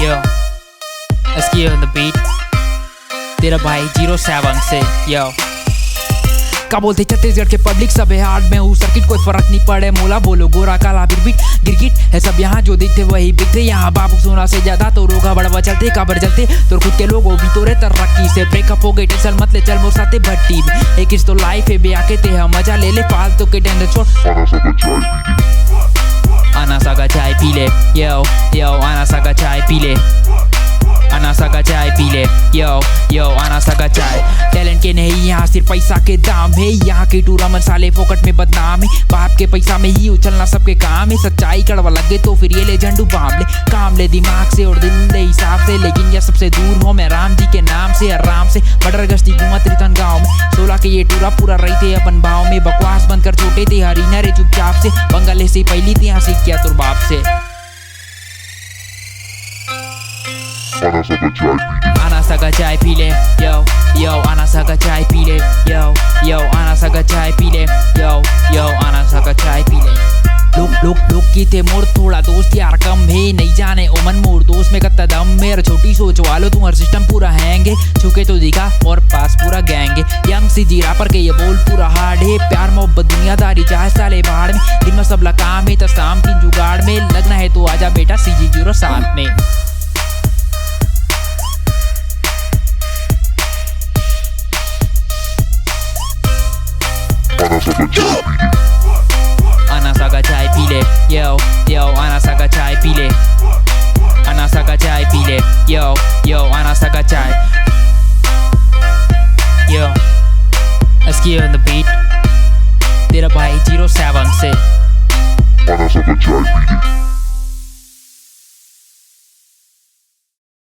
Yo, SK on the beat. तेरा भाई 07 से yo. का बोलते छत्तीसगढ़ के पब्लिक सब है हार्ड में हूँ सर्किट कोई फर्क नहीं पड़े मोला बोलो गोरा काला बिरबिट गिरगिट है सब यहाँ जो दिखते वही बिकते यहाँ बाबू सोना से ज्यादा तो रोगा बड़वा चलते काबर जलते तो खुद के लोगों भी तो रे तरक्की से ब्रेकअप हो गई टेंशन मत ले चल मोर साथे भट्टी में एक इस तो लाइफ है बे आके ते हम मजा ले ले फालतू के टेंशन छोड़ आना सागा चाय पी ले यो यो आना सागा चाय पी ले आना सागा चाय पी ले यो यो आना सागा चाय टैलेंट के नहीं यहाँ सिर्फ पैसा के दाम है यहाँ के टूरा मसाले फोकट में बदनाम है बाप के पैसा में ही उछलना सबके काम है सच्चाई कड़वा लगे तो फिर ये ले झंडू बाम ले काम ले दिमाग से और दिल दे हिसाब से लेकिन यह सबसे दूर हो मैं राम जी के नाम से आराम से बटर गश्ती घूमत रितन गाँव में 16 के ये टूरा पूरा रही थे अपन भाव में बकवास बंद कर छोटे थे हरीना रे चुपचाप से बंगाले से पहली थी यहाँ सीख किया तुर बाप से आना सागा चाय पी ले यो यो आना सागा चाय पी ले यो यो आना सागा चाय पी ले यो यो आना सागा चाय पी ले लोग की थे मोर थोड़ा दोस्त यार कम है नहीं जाने ओमन मोर दोस्त में कत्ता दम मेरा छोटी सोच वालो तुम्हारा सिस्टम पूरा हैंगे छुके तो दिखा और पास पूरा गैंग है यंग सी जीरा पर के ये बोल पूरा हार्ड है प्यार मोहब्बत दुनियादारी चाहे साले बाहर में दिन में सबला काम है तो शाम की जुगाड़ में लगना है तो आजा बेटा CG07 में आना सागा चाय पी ले यो यो आना सागा चाय पी ले आना सागा चाय पी ले यो यो आना सागा चाय यो SK on the beat तेरा भाई 07 से आना सागा चाय पी ले